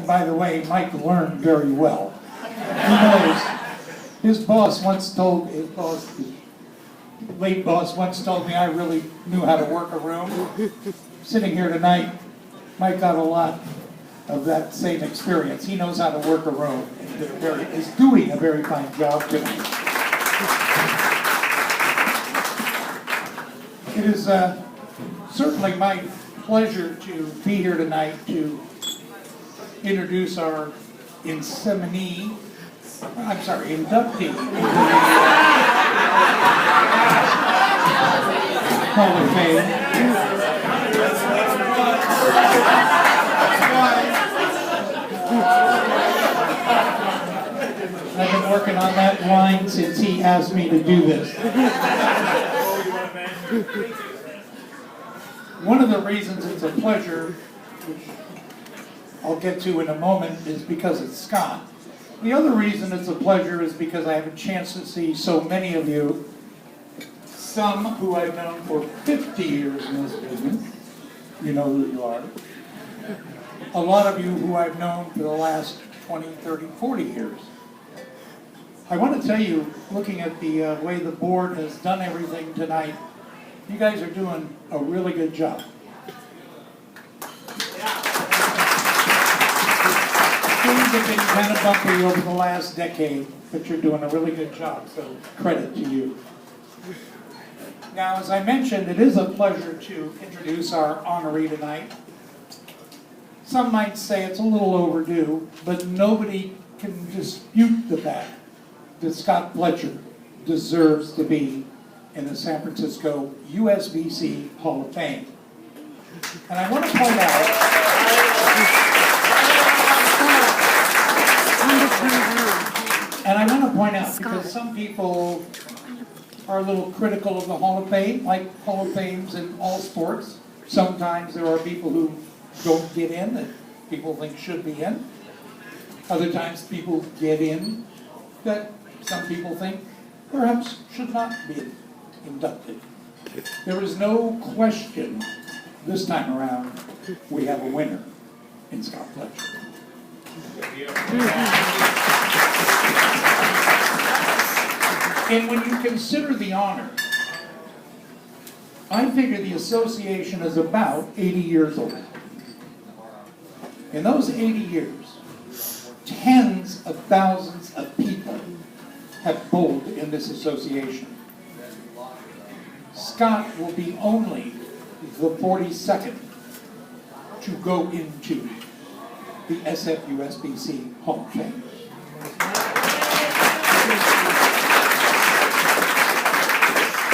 by the way, Mike learned very well. He knows. His boss once told, his late boss once told me I really knew how to work a room. Sitting here tonight, Mike got a lot of that same experience. He knows how to work a room. Is doing a very fine job tonight. It is certainly my pleasure to be here tonight to introduce our inductee into the Hall of Fame. I've been working on that line since he asked me to do this. One of the reasons it's a pleasure, which I'll get to in a moment, is because it's Scott. The other reason it's a pleasure is because I have a chance to see so many of you, some who I've known for 50 years in this business. You know who you are. A lot of you who I've known for the last 20, 30, 40 years. I want to tell you, looking at the way the board has done everything tonight, you guys are doing a really good job. Things have been kind of bumpy over the last decade, but you're doing a really good job, so credit to you. Now, as I mentioned, it is a pleasure to introduce our honoree tonight. Some might say it's a little overdue, but nobody can dispute the fact that Scott Fletcher deserves to be in the San Francisco USBC Hall of Fame. And I want to point out, because some people are a little critical of the Hall of Fame, like Hall of Fames in all sports. Sometimes there are people who don't get in that people think should be in. Other times people get in that some people think perhaps should not be inducted. There is no question this time around we have a winner in Scott Fletcher. And when you consider the honor, I figure the association is about 80 years old. In those 80 years, tens of thousands of people have bowled in this association. Scott will be only the 42nd to go into the SFUSBC Hall of Fame.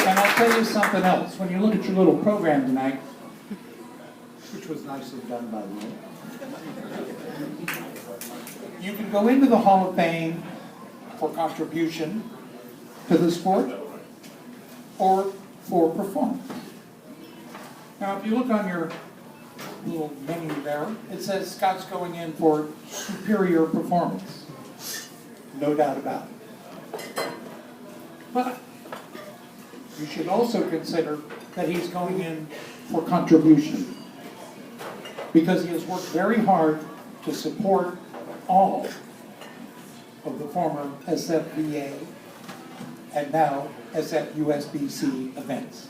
And I'll tell you something else. When you look at your little program tonight, which was nicely done by the way, you can go into the Hall of Fame for contribution to the sport or for performance. Now, if you look on your little menu there, it says Scott's going in for superior performance. No doubt about it. But you should also consider that he's going in for contribution, because he has worked very hard to support all of the former SFVA and now SFUSBC events.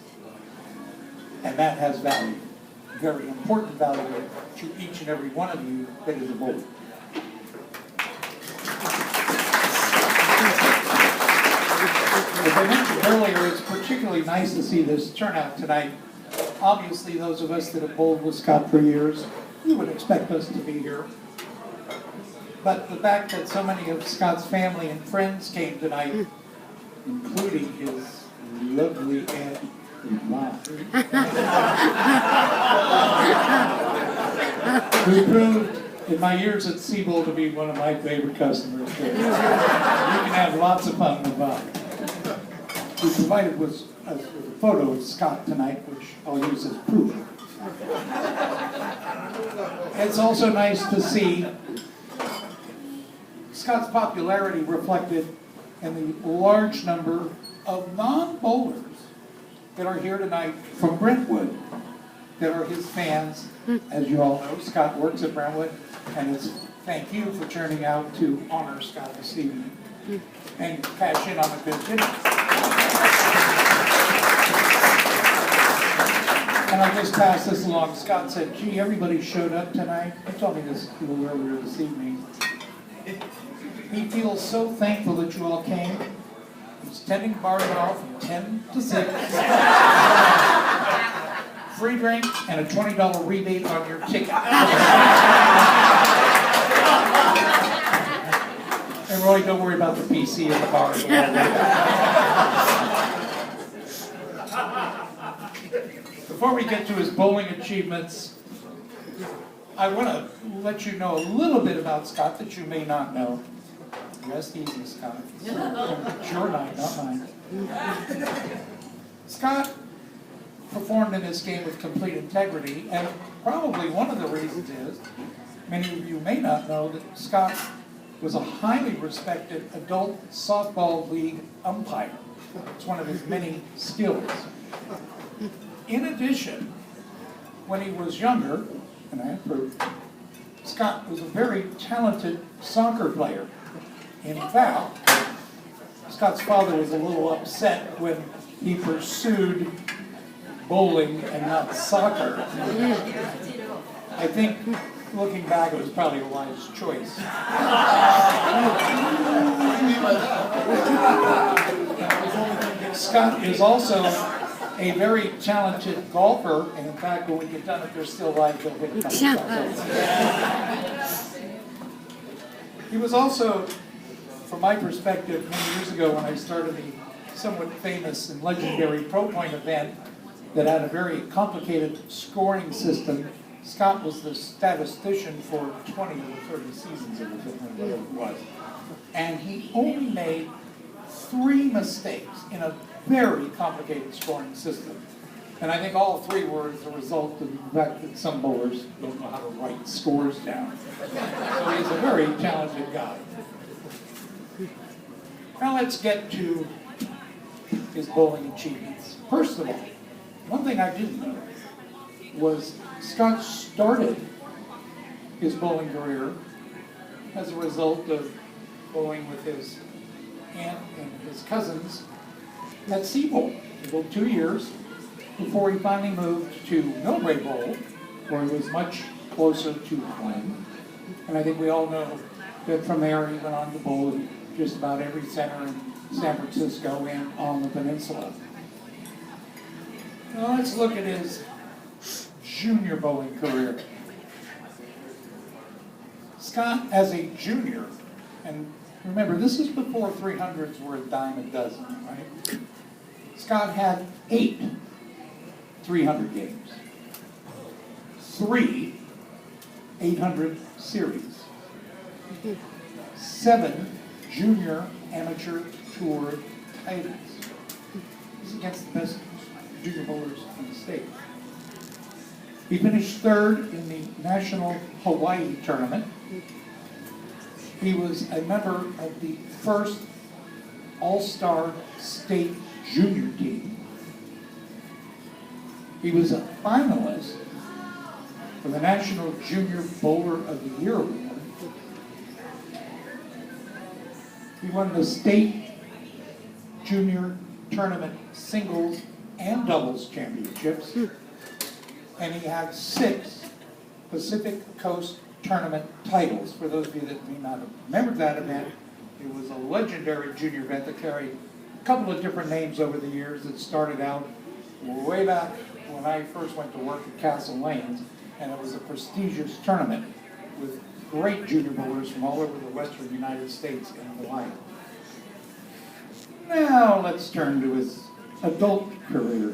And that has value, very important value to each and every one of you that is a voter. As I mentioned earlier, it's particularly nice to see this turnout tonight. Obviously, those of us that have bowled with Scott for years, you would expect us to be here. But the fact that so many of Scott's family and friends came tonight, including his lovely Aunt Yvonne, who proved in my years at Siebel to be one of my favorite customers. You can have lots of fun with Yvonne. We provided with a photo of Scott tonight, which I'll use as proof. It's also nice to see Scott's popularity reflected in the large number of non-bowlers that are here tonight from Brentwood. that are his fans. As you all know, Scott works at Brentwood, and it's thank you for turning out to honor Scott this evening and cash in on a good dinner. And I just passed this along. Scott said, gee, everybody showed up tonight. He told me this a little earlier this evening. He feels so thankful that you all came. He's tending bar tomorrow from 10 to 6. Free drink and a $20 rebate on your ticket. And Roy, don't worry about the PC in the bar. Before we get to his bowling achievements, I want to let you know a little bit about Scott that you may not know. Rest easy, Scott. It's your night, not mine. Scott performed in this game with complete integrity, and probably one of the reasons is, many of you may not know, that Scott was a highly respected adult softball league umpire. It's one of his many skills. In addition, when he was younger, and I have proof, Scott was a very talented soccer player. In fact, Scott's father was a little upset when he pursued bowling and not soccer. I think, looking back, it was probably a wise choice. Scott is also a very talented golfer, and in fact, when we get done, if they're still alive, they'll hit a couple shots. He was also, from my perspective, many years ago when I started the somewhat famous and legendary Pro Point event that had a very complicated scoring system, Scott was the statistician for 20 or 30 seasons of it, whatever it was. And he only made 3 mistakes in a very complicated scoring system. And I think all 3 were as a result of the fact that some bowlers don't know how to write scores down. So he's a very talented guy. Now let's get to his bowling achievements. First of all, one thing I didn't know was Scott started his bowling career as a result of bowling with his aunt and his cousins at Seabowl. He bowled 2 years before he finally moved to Millbrae Bowl, where he was much closer to home. And I think we all know that from there he went on to bowl in just about every center in San Francisco and on the peninsula. Now let's look at his junior bowling career. Scott, as a junior, and remember, this is before 300s were a dime a dozen, right? Scott had 8 300 games, 3 800 series, 7 junior amateur tour titles. This is against the best junior bowlers in the state. He finished 3rd in the National Hawaii Tournament. He was a member of the first All-Star State Junior team. He was a finalist for the National Junior Bowler of the Year Award. He won the state junior tournament singles and doubles championships. And he had 6 Pacific Coast Tournament titles. For those of you that may not have remembered that event, it was a legendary junior event that carried a couple of different names over the years. It started out way back when I first went to work at Castle Lanes, and it was a prestigious tournament with great junior bowlers from all over the western United States and Hawaii. Now let's turn to his adult career.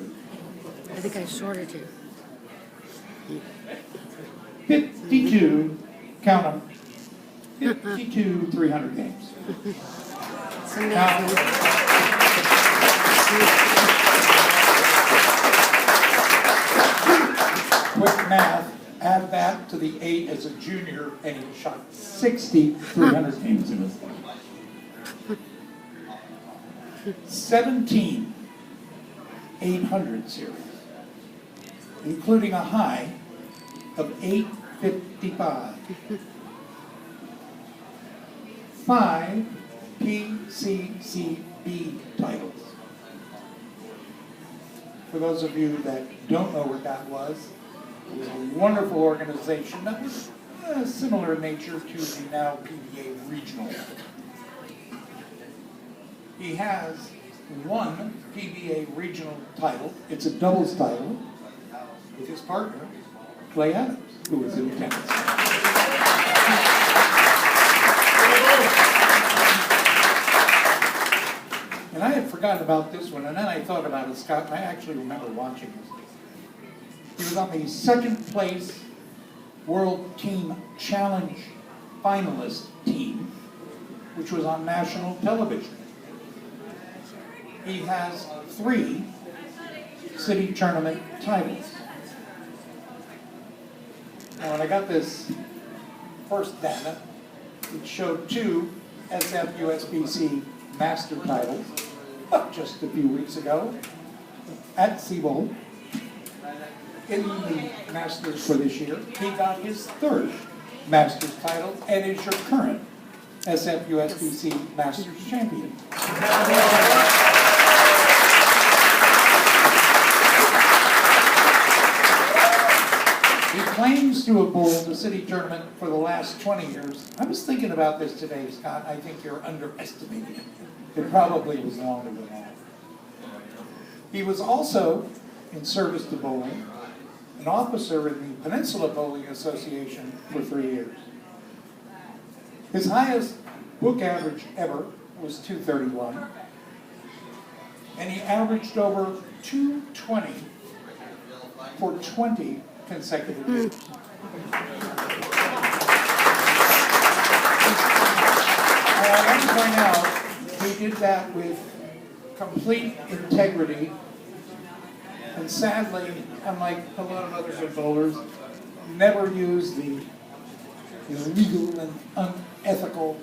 I think I shorted you. 52, count them, 52 300 games. It's amazing. Now, quick math, add that to the 8 as a junior, and he shot 60 300 games in his life. 17 800 series. including a high of 855. 5 PCCB titles. For those of you that don't know what that was, it was a wonderful organization that was similar in nature to the now PBA Regional. He has one PBA Regional title. It's a doubles title with his partner, Clay Adams, who was in attendance. And I had forgotten about this one, and then I thought about it, Scott, and I actually remember watching this. He was on the second place World Team Challenge finalist team, which was on national television. He has 3 city tournament titles. Now, when I got this first data, it showed 2 SFUSBC master titles just a few weeks ago at Seabold in the Masters for this year. He got his 3rd Masters title and is your current SFUSBC Masters champion. He claims to have bowled the city tournament for the last 20 years. I was thinking about this today, Scott. I think you're underestimating it. It probably was longer than that. He was also, in service to bowling, an officer in the Peninsula Bowling Association for 3 years. His highest book average ever was 231, and he averaged over 220 for 20 consecutive years. I'd like to point out, he did that with complete integrity, and sadly, unlike a lot of other good bowlers, never used the illegal and unethical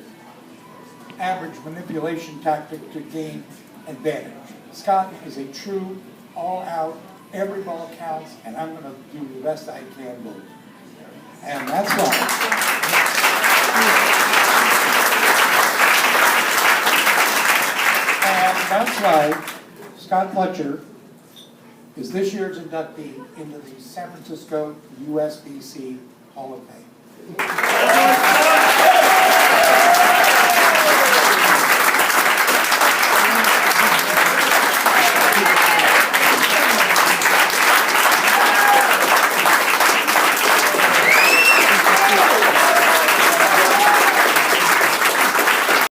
average manipulation tactic to gain advantage. Scott is a true, all-out, every ball counts, and I'm going to do the best I can bowling. And that's why. And that's why Scott Fletcher is this year's inductee into the San Francisco USBC Hall of Fame.